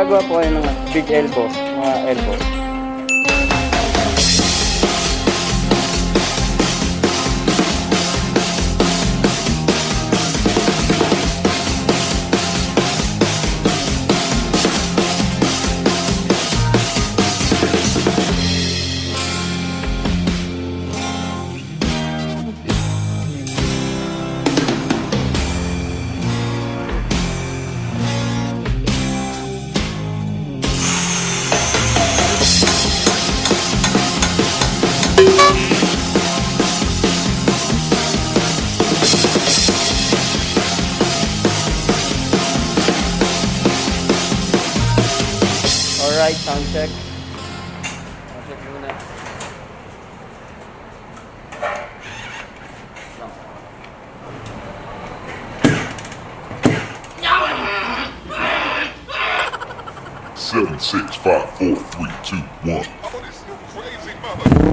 Gagawa po kayo ng big elbow, mga elbow. Alright, sound check. Sound check muna. Seven, 6, 5, 4, 3, 2, 1. Oh, this you crazy mother.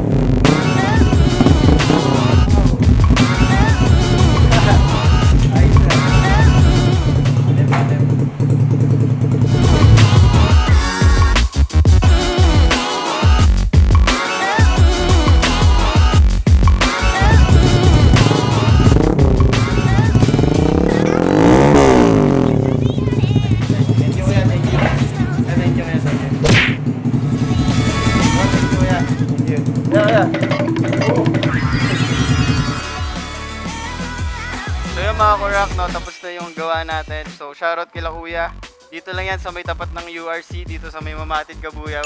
So yung mga Korak, no, tapos na yung gawa natin. So shoutout kila kuya. Dito lang yan sa may tapat ng URC, dito sa may Mamatid, Kabuyaw.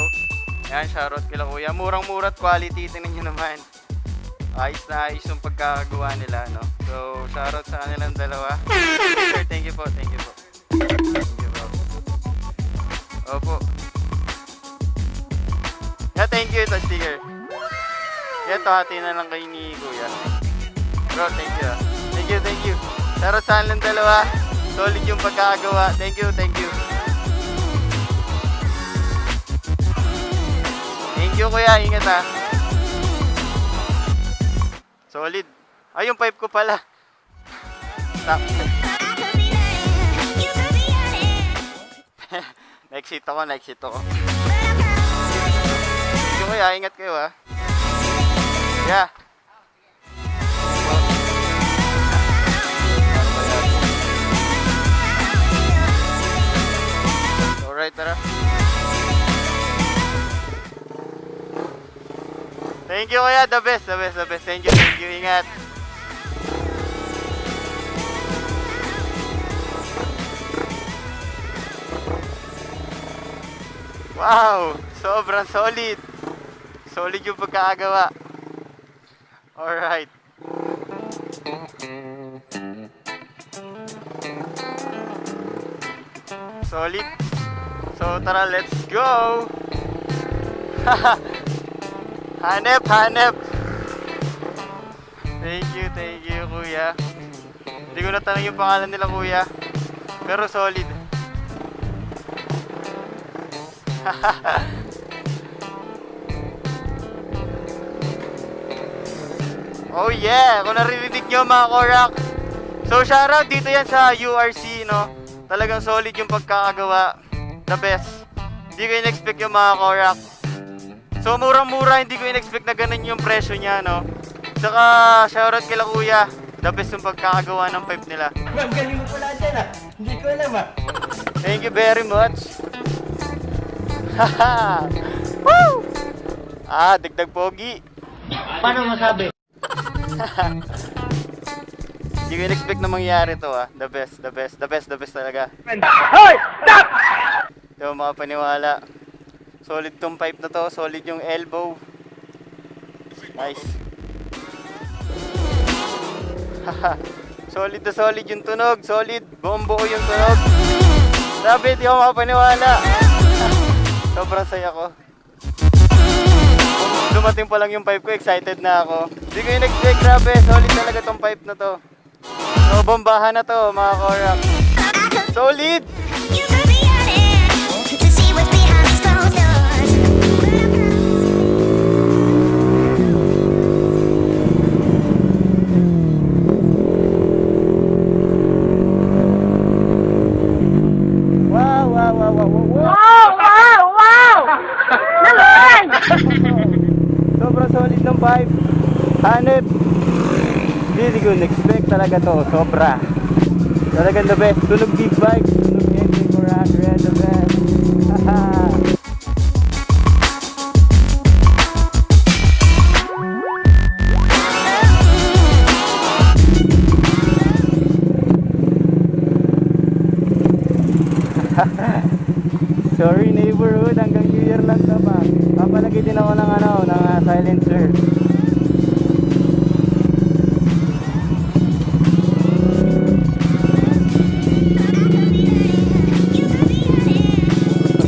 Yan, shoutout kila kuya. Murang-mura at quality, tingnan nyo naman. Ayos na ayos yung pagkakagawa nila, no. So shoutout sa kanilang dalawa. Sir, thank you po, thank you po. Thank you po. Opo. Yeah, thank you, ito sticker. Yan, hati na lang kayo ni kuya. Bro, thank you. Thank you, thank you. Pero saan lang dalawa, solid yung pagkakagawa. Thank you, thank you. Thank you kuya, ingat ha. Solid. Ay, yung pipe ko pala. Stop. Next-hit ako, next-hit ako. Thank you kuya, ingat kayo ha. Yeah. Alright, tara. Thank you kuya, the best, the best, the best. Thank you, ingat. Wow, sobrang solid. Solid yung pagkakagawa. Alright. Solid. So tara, let's go. Hanep, hanep. Thank you kuya. Hindi ko natanong yung pangalan nila kuya, pero solid. Oh yeah, kung naririnig nyo mga Korak. So shoutout dito yan sa URC, no. Talagang solid yung pagkakagawa. The best. Hindi ko in-expect yung mga Korak. So murang-mura, hindi ko in-expect na ganun yung presyo niya, no. Saka shoutout kila kuya. The best yung pagkakagawa ng pipe nila. Ma'am, galing mo pala dyan ah. Hindi ko alam ah. Thank you very much. Haha. Woo! Ah, dagdag pogi. Paano masabi? Hindi ko in-expect na mangyari to ah. The best, the best, the best, the best talaga. Hoy! Stop! Hindi mo makapaniwala. Solid tong pipe na to, solid yung elbow. Nice. Solid na solid yung tunog, solid. BUONG-BUO yung tunog. Grabe, di ako makapaniwala. Sobrang saya ko. Dumating pa lang yung pipe ko, excited na ako. Hindi ko in-expect, grabe, solid talaga tong pipe na to. So, bombahan na to, mga Korak. Solid! Wow, wow, wow, wow, wow, wow! solid ng 5. Hanep. Hindi ko expect talaga to. Sobra. Talagang the best. Tunog big bike. Tunog Mrkorakers, the best. Haha. Sorry neighborhood, hanggang New Year lang na ba? Papalagay din ako ng silencer.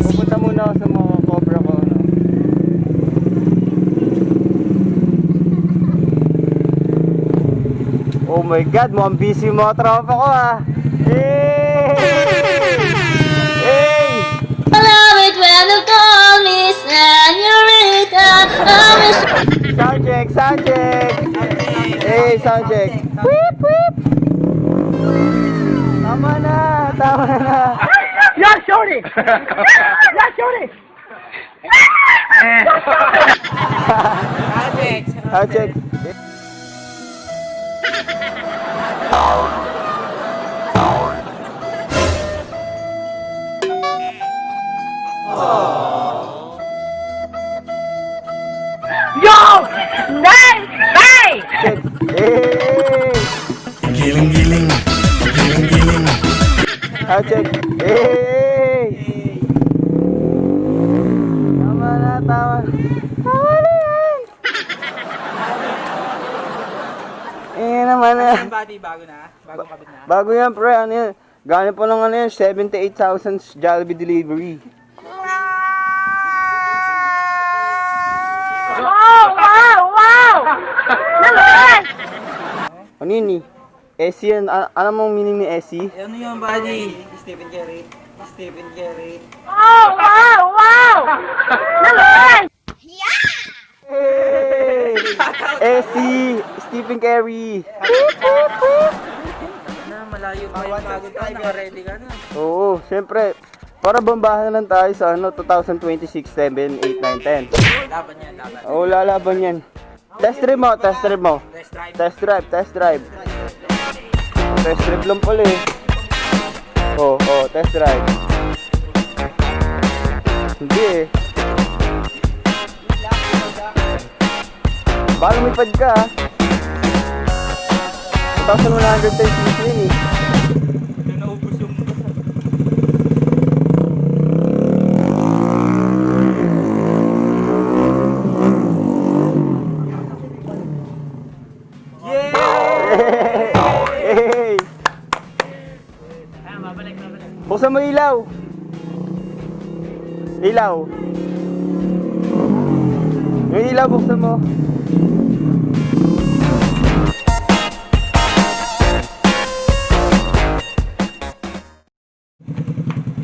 Pupunta muna ako sa mga cobra ko, no? Oh my god, mukhang busy yung mga tropa ko ah. Hey! Hey! I love it when you call me señorita. Sound check, sound check. Hey, sound check. Whip, whip. Tama na, tama na. Yeah, shorty! Yeah, shorty! Sound check. Yo! Nice! Hey! Check. Hey! Giling-giling, giling-giling. Sound check. Hey! Tama na, tama. Tama na yan. Naman na. Body, bago na? Bagong kabit na? Bago yan, pre. Ano yan? Gano'n po lang ano yan, 78,000 Jollibee delivery. Wow! Wow! Wow! Naman! Ano yun eh? SC yan. Alam mong meaning ni SC? Ano yung body? Stephen Curry. Stephen Curry. Wow! Wow! Wow! Naman! Hey! SC! Stephen Curry! Na, malayo pa yung bago ka. Naka-ready ka na. Oo, syempre. Para bombahan lang tayo sa 2026, 7, 8, 9, 10. Laban yan, laban. Oo, lalaban yan. Test drive mo, test drive mo. Test drive. Test drive, test drive. Test drive lang pala eh. Oo, test drive. Hindi eh. Baka lumipad ka ah. 2,110 cc yun eh. Yung naubos yung... Hey! Buksan mo ilaw. Ilaw. Yung ilaw, buksan mo.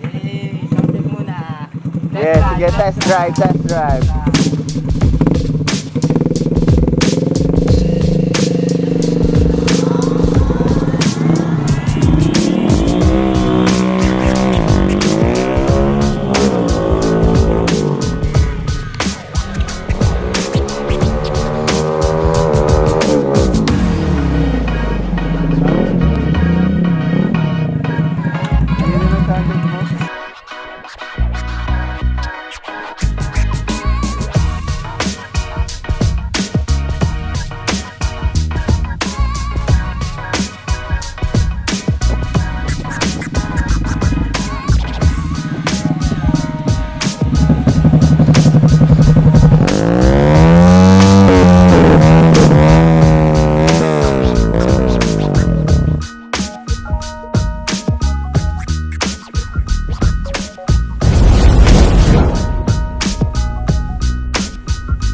Hey, something muna. Yes, sige, test drive, test drive.